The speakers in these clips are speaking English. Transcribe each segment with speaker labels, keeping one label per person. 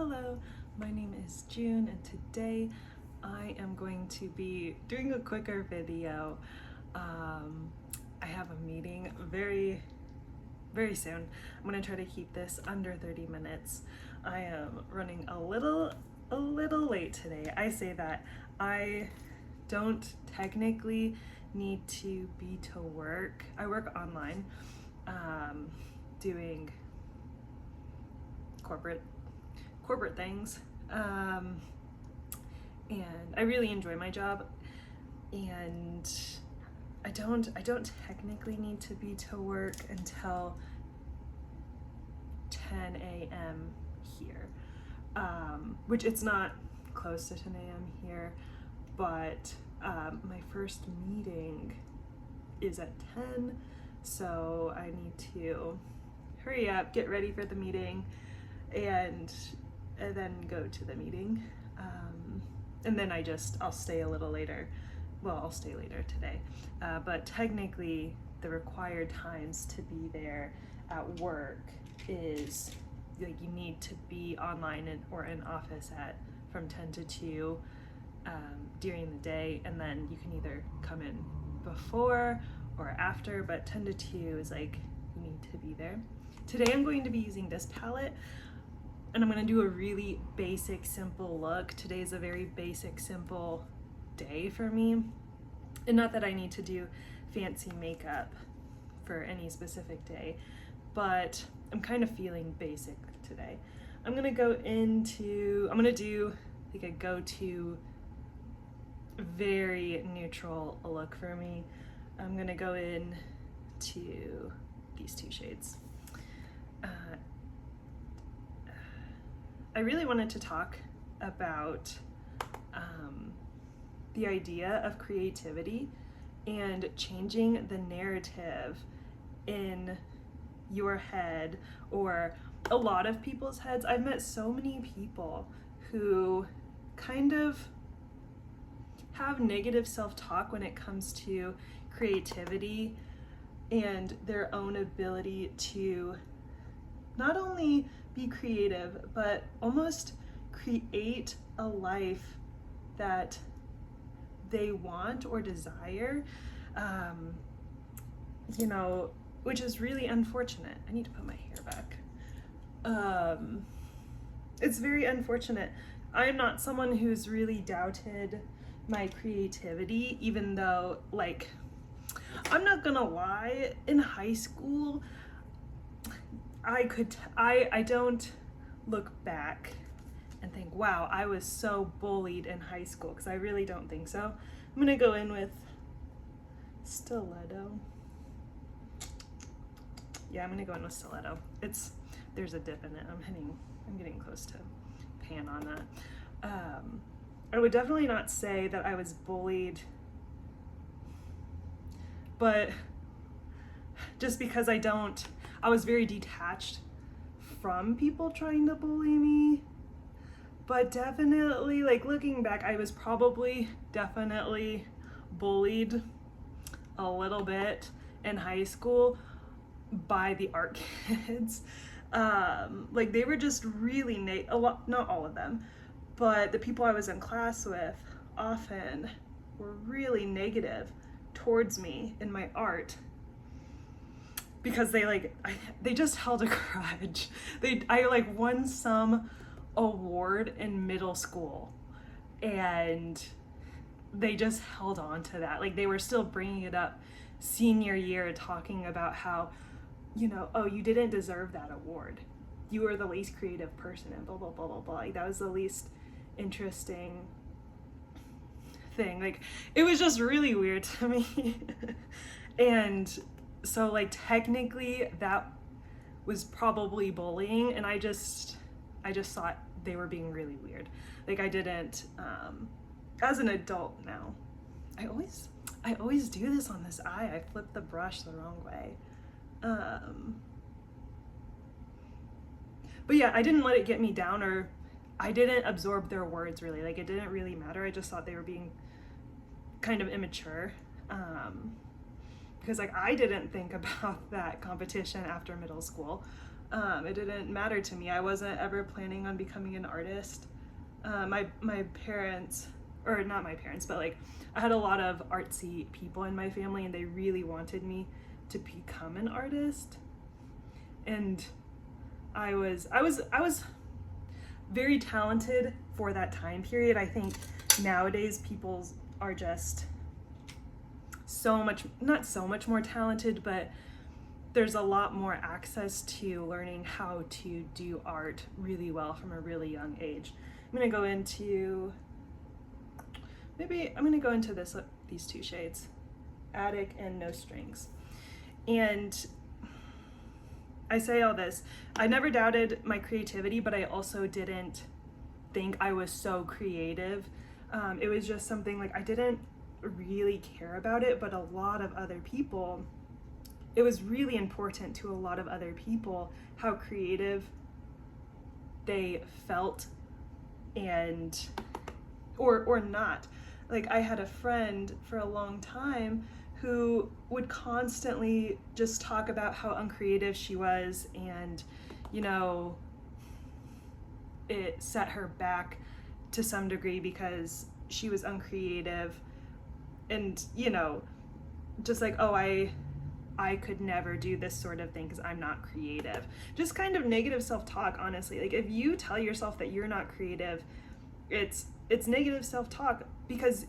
Speaker 1: Hello, my name is June, and today I am going to be doing a quicker video. I have a meeting very soon. I'm going to try to keep this under 30 minutes. I am running a little late today. I say that I don't technically need to be to work. I work online, doing corporate things, and I really enjoy my job, and I don't technically need to be to work until 10 a.m. here, which it's not close to 10 a.m. here, but my first meeting is at 10, so I need to hurry up, get ready for the meeting, and then go to the meeting, and then I'll stay a little later. Well, I'll stay later today, but technically the required times to be there at work is like you need to be online or in office from 10 to 2 during the day, and then you can either come in before or after, but 10 to 2 is like you need to be there. Today I'm going to be using this palette, and I'm going to do a really basic, simple look. Today's a very basic, simple day for me. And not that I need to do fancy makeup for any specific day, but I'm kind of feeling basic today. I'm going to do like a go-to very neutral look for me. I'm going to go in to these two shades. I really wanted to talk about the idea of creativity and changing the narrative in your head, or a lot of people's heads. I've met so many people who kind of have negative self-talk when it comes to creativity and their own ability to not only be creative, but almost create a life that they want or desire, which is really unfortunate. I need to put my hair back. It's very unfortunate. I'm not someone who's really doubted my creativity, even though, like, I'm not gonna lie, in high school, I don't look back and think, wow, I was so bullied in high school, because I really don't think so. I'm gonna go in with Stiletto. Yeah, I'm gonna go in with Stiletto. There's a dip in it. I'm getting close to pan on that. I would definitely not say that I was bullied, but just because I was very detached from people trying to bully me. But definitely, like, looking back, I was probably definitely bullied a little bit in high school by the art kids. Like, they were just really not all of them, but the people I was in class with often were really negative towards me in my art, because they just held a grudge. I won some award in middle school, and they just held on to that. Like, they were still bringing it up senior year, talking about how, oh, you didn't deserve that award. You were the least creative person, and blah, blah, blah, blah, blah. Like, that was the least interesting thing. Like, it was just really weird to me. And so, like, technically that was probably bullying, and I just thought they were being really weird. Like, I didn't, as an adult now, I always do this on this eye. I flip the brush the wrong way. But yeah, I didn't let it get me down, or I didn't absorb their words really. Like, it didn't really matter. I just thought they were being kind of immature. Because, like, I didn't think about that competition after middle school. It didn't matter to me. I wasn't ever planning on becoming an artist. My parents, or not my parents, but like I had a lot of artsy people in my family, and they really wanted me to become an artist. And I was very talented for that time period. I think nowadays people are just not so much more talented, but there's a lot more access to learning how to do art really well from a really young age. I'm gonna go into these two shades, Attic and No Strings. And I say all this, I never doubted my creativity, but I also didn't think I was so creative. It was just something like I didn't really care about it, but a lot of other people, it was really important to a lot of other people how creative they felt, and or not. Like I had a friend for a long time who would constantly just talk about how uncreative she was, and it set her back to some degree because she was uncreative, and just like, oh, I could never do this sort of thing because I'm not creative. Just kind of negative self-talk, honestly. Like if you tell yourself that you're not creative, it's negative self-talk, because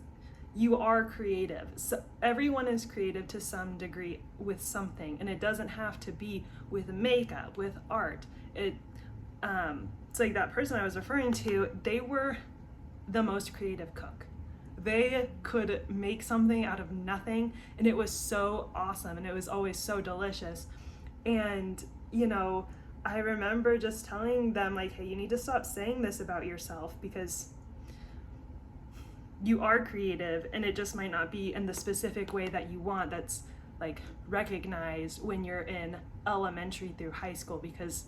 Speaker 1: you are creative. So everyone is creative to some degree with something, and it doesn't have to be with makeup, with art. It's like that person I was referring to, they were the most creative cook. They could make something out of nothing, and it was so awesome, and it was always so delicious. And I remember just telling them like, hey, you need to stop saying this about yourself, because you are creative, and it just might not be in the specific way that you want, that's like recognized when you're in elementary through high school. Because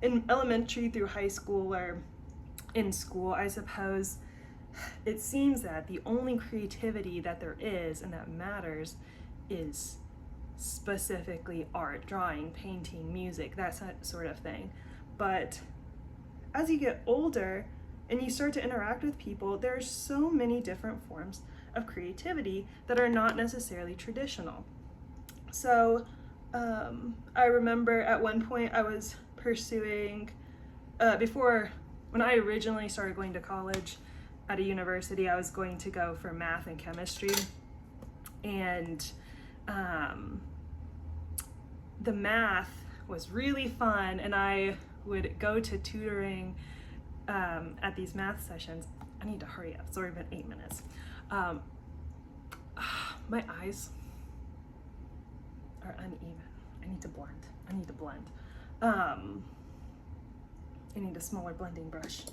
Speaker 1: in elementary through high school, or in school, I suppose, it seems that the only creativity that there is and that matters is specifically art, drawing, painting, music, that sort of thing. But as you get older and you start to interact with people, there are so many different forms of creativity that are not necessarily traditional. So I remember at one point I was pursuing, when I originally started going to college at a university, I was going to go for math and chemistry. And the math was really fun, and I would go to tutoring at these math sessions. I need to hurry up. It's already been 8 minutes. My eyes are uneven. I need to blend. I need a smaller blending brush.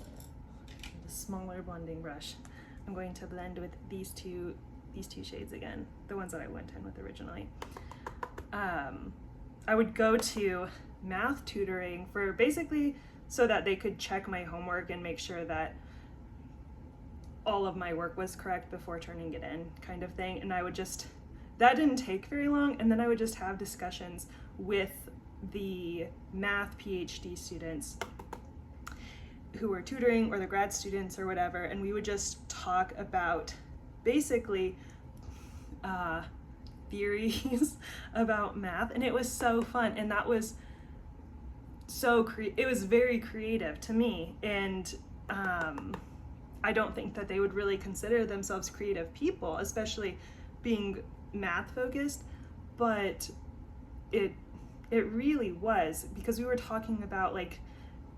Speaker 1: I'm going to blend with these two shades again, the ones that I went in with originally. I would go to math tutoring for basically so that they could check my homework and make sure that all of my work was correct before turning it in, kind of thing. And that didn't take very long, and then I would just have discussions with the math PhD students who were tutoring, or the grad students or whatever, and we would just talk about basically theories about math, and it was so fun, and that was it was very creative to me. And I don't think that they would really consider themselves creative people, especially being math focused, but it really was, because we were talking about like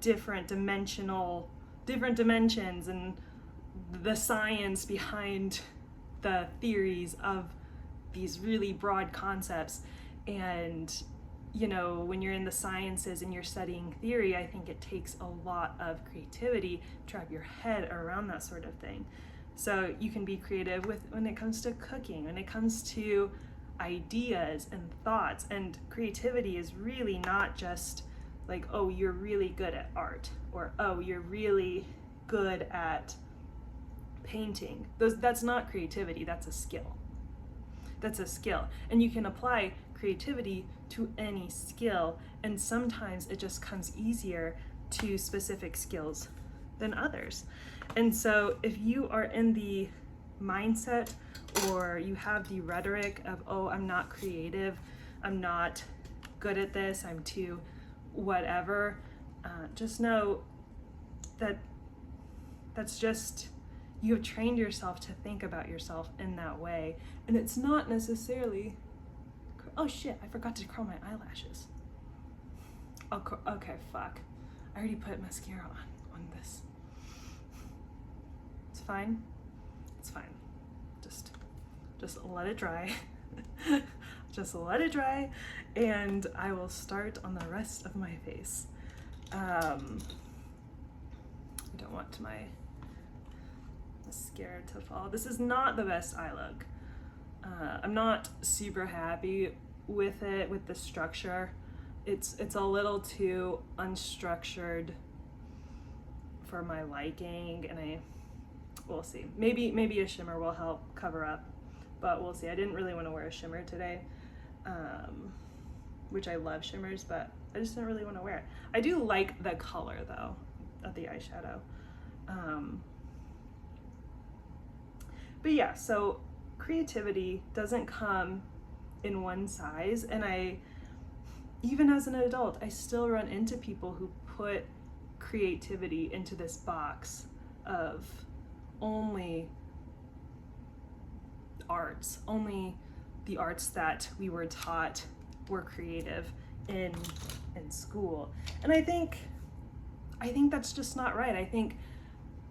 Speaker 1: different dimensions and the science behind the theories of these really broad concepts. And when you're in the sciences and you're studying theory, I think it takes a lot of creativity to wrap your head around that sort of thing. So you can be creative when it comes to cooking, when it comes to ideas and thoughts. And creativity is really not just like, oh, you're really good at art, or oh, you're really good at painting. That's not creativity, that's a skill. And you can apply creativity to any skill, and sometimes it just comes easier to specific skills than others. And so if you are in the mindset or you have the rhetoric of, oh, I'm not creative, I'm not good at this, I'm too whatever, just know that that's just, you have trained yourself to think about yourself in that way. And it's not necessarily, oh shit, I forgot to curl my eyelashes. Okay, fuck. I already put mascara on this. It's fine. It's fine. Just let it dry. Just let it dry, and I will start on the rest of my face. I don't want my mascara to fall. This is not the best eye look. I'm not super happy with it, with the structure. It's a little too unstructured for my liking, and we'll see. Maybe a shimmer will help cover up, but we'll see. I didn't really want to wear a shimmer today, which I love shimmers, but I just didn't really want to wear it. I do like the color though of the eyeshadow. But yeah, so creativity doesn't come in one size, and even as an adult, I still run into people who put creativity into this box of only arts, only the arts that we were taught were creative in school. And I think that's just not right. I think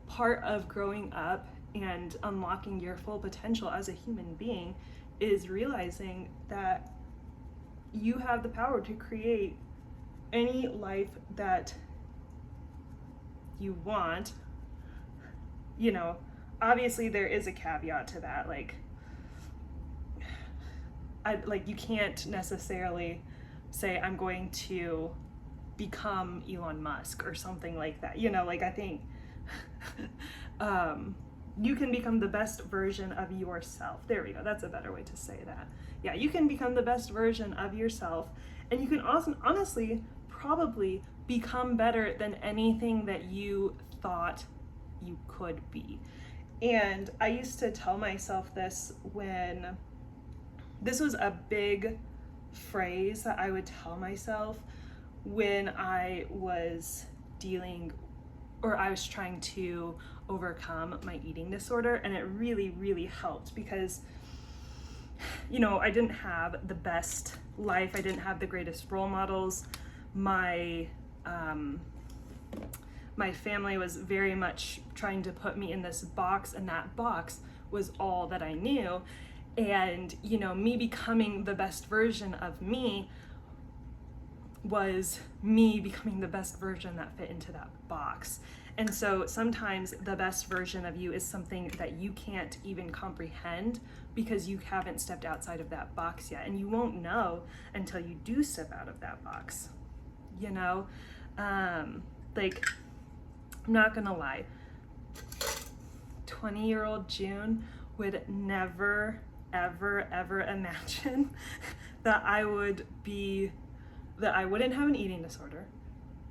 Speaker 1: part of growing up and unlocking your full potential as a human being is realizing that you have the power to create any life that you want. You know, obviously there is a caveat to that. Like you can't necessarily say I'm going to become Elon Musk or something like that. You know, like I think you can become the best version of yourself. There we go. That's a better way to say that. Yeah, you can become the best version of yourself, and you can also honestly probably become better than anything that you thought you could be. And I used to tell myself this this was a big phrase that I would tell myself when I was I was trying to overcome my eating disorder, and it really, really helped because, you know, I didn't have the best life. I didn't have the greatest role models. My family was very much trying to put me in this box, and that box was all that I knew. And, you know, me becoming the best version of me was me becoming the best version that fit into that box. And so sometimes the best version of you is something that you can't even comprehend because you haven't stepped outside of that box yet. And you won't know until you do step out of that box, you know? Like, I'm not gonna lie, 20-year-old June would never, ever, ever imagine that I wouldn't have an eating disorder,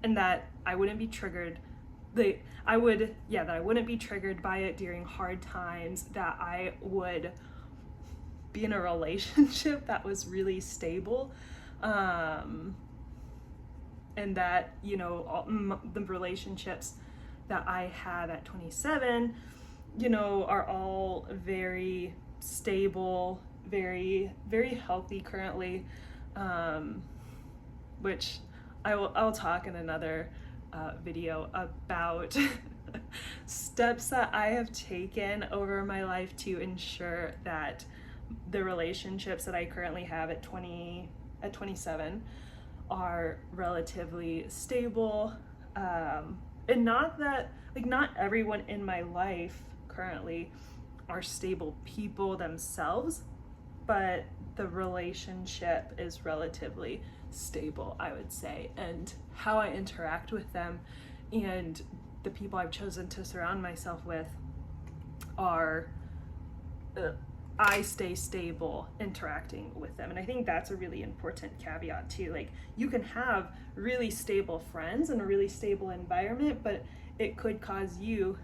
Speaker 1: and that I wouldn't be triggered. That I wouldn't be triggered by it during hard times, that I would be in a relationship that was really stable, and that, you know, the relationships that I had at 27, you know, are all very stable, very, very healthy currently, which I'll talk in another video about steps that I have taken over my life to ensure that the relationships that I currently have at 27 are relatively stable, and not that, like, not everyone in my life currently are stable people themselves, but the relationship is relatively stable, I would say, and how I interact with them and the people I've chosen to surround myself with are I stay stable interacting with them. And I think that's a really important caveat too. Like, you can have really stable friends in a really stable environment, but it could cause you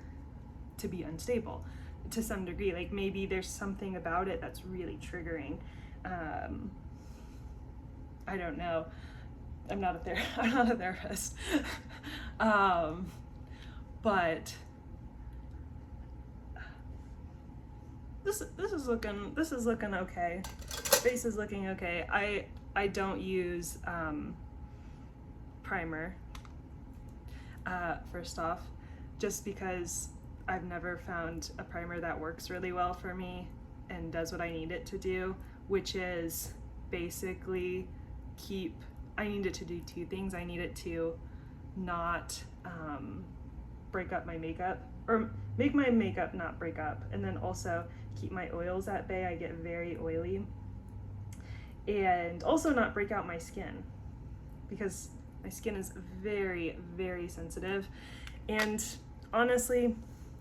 Speaker 1: to be unstable to some degree. Like, maybe there's something about it that's really triggering. I don't know. I'm not a therapist. But this is looking okay. Face is looking okay. I don't use primer, first off, just because I've never found a primer that works really well for me and does what I need it to do, which is basically I need it to do two things. I need it to not break up my makeup, or make my makeup not break up, and then also keep my oils at bay. I get very oily. And also not break out my skin, because my skin is very, very sensitive, and honestly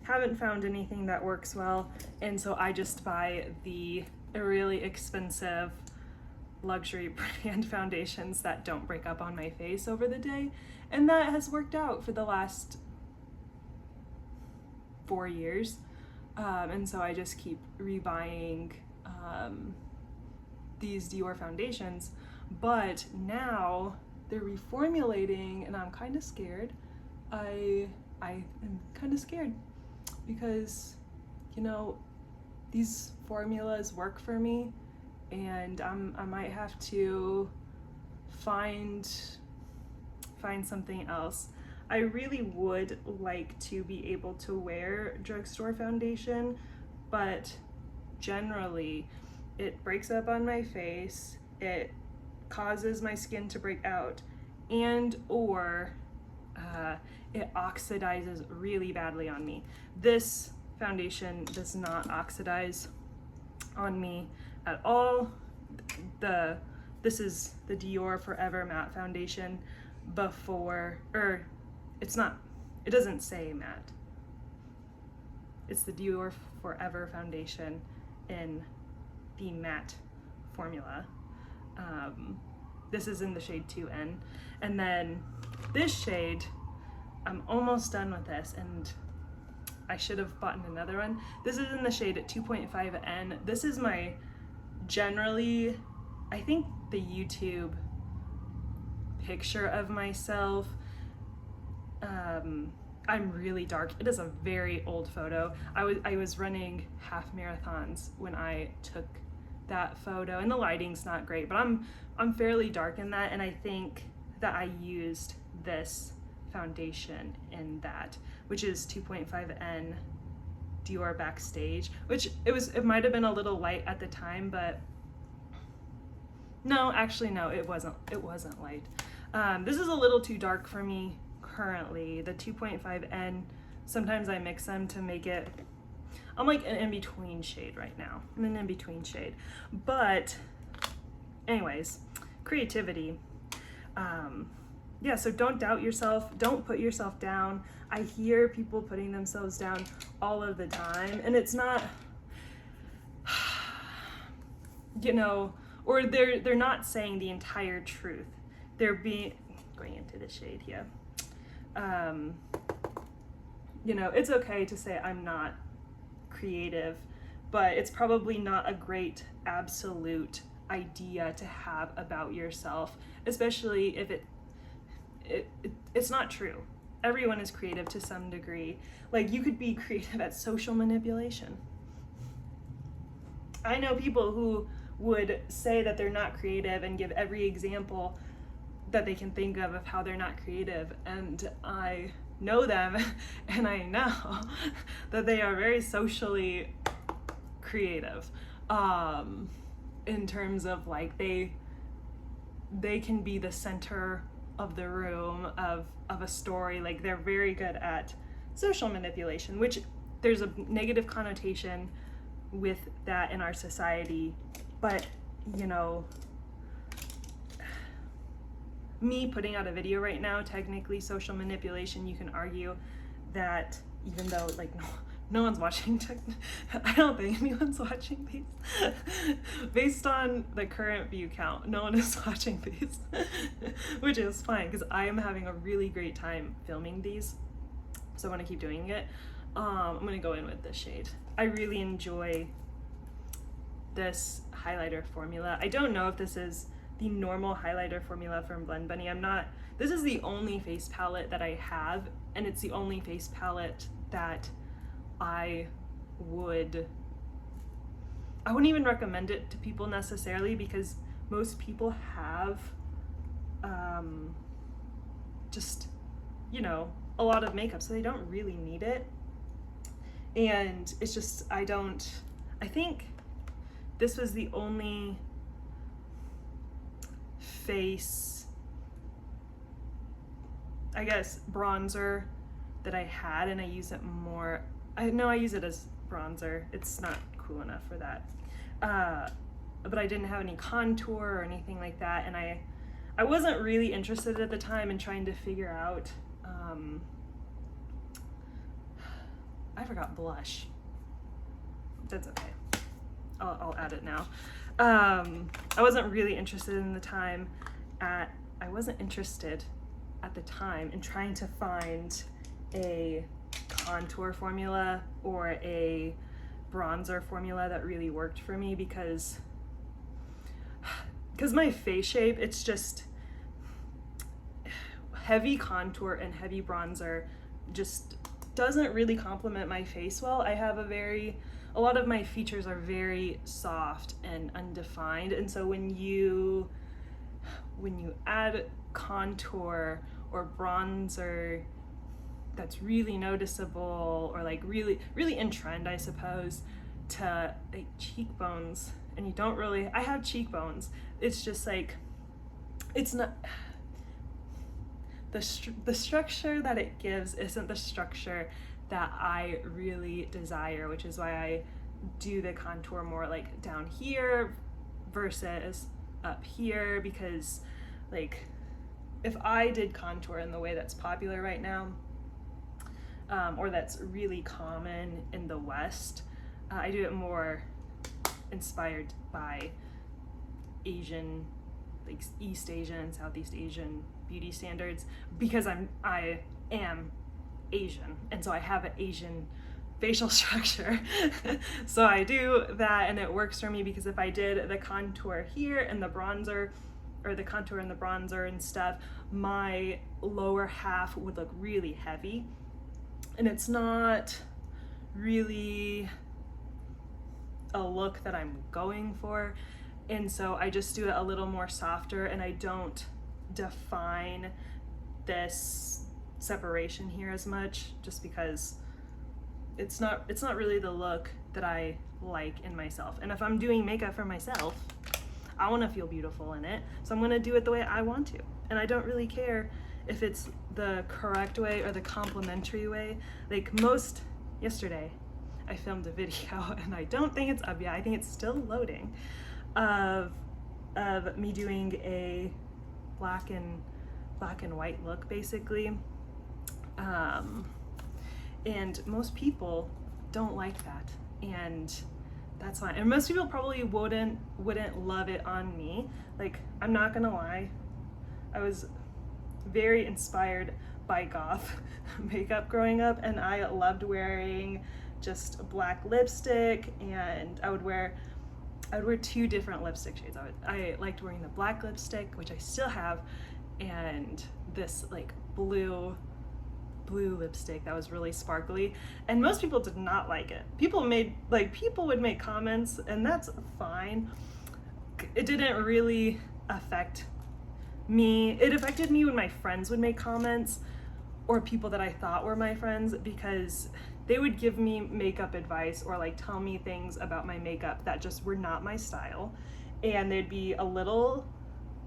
Speaker 1: haven't found anything that works well. And so I just buy the really expensive luxury brand foundations that don't break up on my face over the day, and that has worked out for the last 4 years. And so I just keep rebuying these Dior foundations, but now they're reformulating and I'm kind of scared. I am kind of scared because, you know, these formulas work for me, and I might have to find something else. I really would like to be able to wear drugstore foundation, but generally it breaks up on my face, it causes my skin to break out, and or it oxidizes really badly on me. This foundation does not oxidize on me at all. This is the Dior Forever Matte Foundation before, or it doesn't say matte. It's the Dior Forever Foundation in the matte formula. This is in the shade 2N. And then this shade, I'm almost done with this, and I should have bought another one. This is in the shade at 2.5N. This is my, generally, I think the YouTube picture of myself, I'm really dark. It is a very old photo. I was running half marathons when I took that photo, and the lighting's not great, but I'm fairly dark in that, and I think that I used this foundation in that, which is 2.5N Dior Backstage, which it might have been a little light at the time, but no, actually no, it wasn't light. This is a little too dark for me currently. The 2.5N, sometimes I mix them to make it, I'm like an in-between shade right now. I'm an in-between shade. But anyways, creativity. Yeah, so don't doubt yourself. Don't put yourself down. I hear people putting themselves down all of the time, and it's not, you know, or they're not saying the entire truth. They're going into the shade here. You know, it's okay to say I'm not creative, but it's probably not a great absolute idea to have about yourself, especially if it's not true. Everyone is creative to some degree. Like, you could be creative at social manipulation. I know people who would say that they're not creative and give every example that they can think of how they're not creative, and I know them and I know that they are very socially creative, in terms of like they can be the center of the room of a story. Like, they're very good at social manipulation, which there's a negative connotation with that in our society, but you know, me putting out a video right now, technically social manipulation. You can argue that even though like no one's watching I don't think anyone's watching these. Based on the current view count, no one is watching these, which is fine because I am having a really great time filming these, so I want to keep doing it. I'm going to go in with this shade. I really enjoy this highlighter formula. I don't know if this is the normal highlighter formula from Blend Bunny. This is the only face palette that I have, and it's the only face palette that I wouldn't even recommend it to people necessarily, because most people have just, you know, a lot of makeup, so they don't really need it. And it's just, I think this was the only face, I guess, bronzer that I had, and I use it more. I use it as bronzer. It's not cool enough for that. But I didn't have any contour or anything like that, and I wasn't really interested at the time in trying to figure out, I forgot blush. That's okay. I'll add it now. I wasn't really interested in the time I wasn't interested at the time in trying to find a contour formula or a bronzer formula that really worked for me, because my face shape, it's just heavy contour and heavy bronzer just doesn't really complement my face well. I have a lot of my features are very soft and undefined, and so when you add contour or bronzer that's really noticeable, or like really in trend, I suppose, to like cheekbones, and you don't really, I have cheekbones, it's just like, it's not, the structure that it gives isn't the structure that I really desire, which is why I do the contour more like down here versus up here, because like if I did contour in the way that's popular right now, or that's really common in the West, I do it more inspired by Asian, like East Asian and Southeast Asian beauty standards, because I am Asian, and so I have an Asian facial structure. So I do that, and it works for me, because if I did the contour here and the bronzer, or the contour and the bronzer and stuff, my lower half would look really heavy, and it's not really a look that I'm going for. And so I just do it a little more softer, and I don't define this separation here as much, just because it's not really the look that I like in myself. And if I'm doing makeup for myself, I want to feel beautiful in it, so I'm going to do it the way I want to, and I don't really care if it's the correct way or the complimentary way. Like yesterday I filmed a video, and I don't think it's up yet, I think it's still loading, of me doing a black and white look, basically, and most people don't like that, and that's fine. And most people probably wouldn't love it on me. Like, I'm not gonna lie, I was very inspired by goth makeup growing up, and I loved wearing just black lipstick, and I would wear 2 different lipstick shades. I liked wearing the black lipstick, which I still have, and this like blue lipstick that was really sparkly, and most people did not like it. People would make comments, and that's fine. It didn't really affect me. It affected me when my friends would make comments, or people that I thought were my friends, because they would give me makeup advice or like tell me things about my makeup that just were not my style, and they'd be a little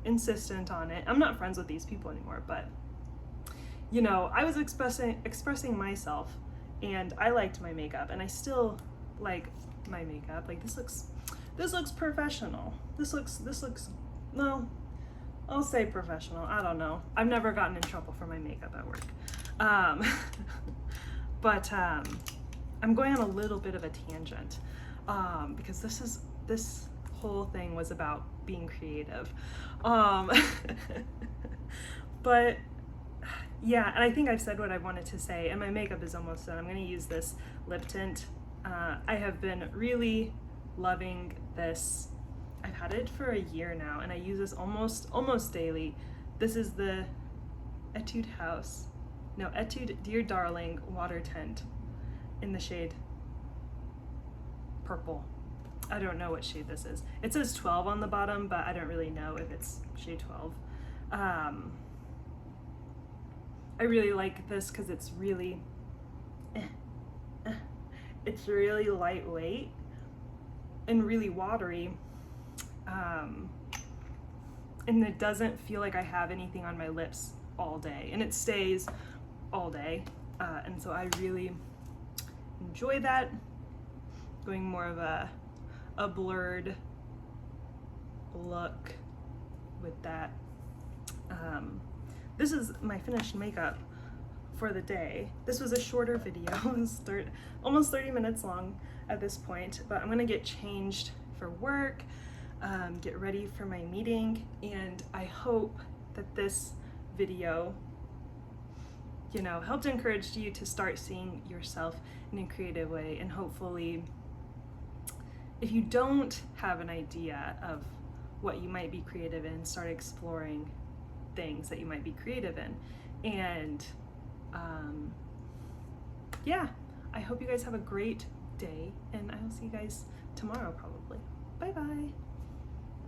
Speaker 1: insistent on it. I'm not friends with these people anymore, but you know, I was expressing myself, and I liked my makeup, and I still like my makeup. Like, this looks professional. This looks, no, I'll say professional. I don't know. I've never gotten in trouble for my makeup at work. But I'm going on a little bit of a tangent because this whole thing was about being creative. But yeah, and I think I've said what I wanted to say, and my makeup is almost done. I'm going to use this lip tint. I have been really loving this. I've had it for a year now, and I use this almost daily. This is the Etude Dear Darling Water Tint in the shade Purple. I don't know what shade this is. It says 12 on the bottom, but I don't really know if it's shade 12. I really like this because it's really it's really lightweight and really watery, and it doesn't feel like I have anything on my lips all day, and it stays all day, and so I really enjoy that. Going more of a blurred look with that. This is my finished makeup for the day. This was a shorter video. It's almost 30 minutes long at this point, but I'm gonna get changed for work, get ready for my meeting, and I hope that this video, you know, helped encourage you to start seeing yourself in a creative way, and hopefully, if you don't have an idea of what you might be creative in, start exploring things that you might be creative in. And yeah, I hope you guys have a great day, and I will see you guys tomorrow probably. Bye bye.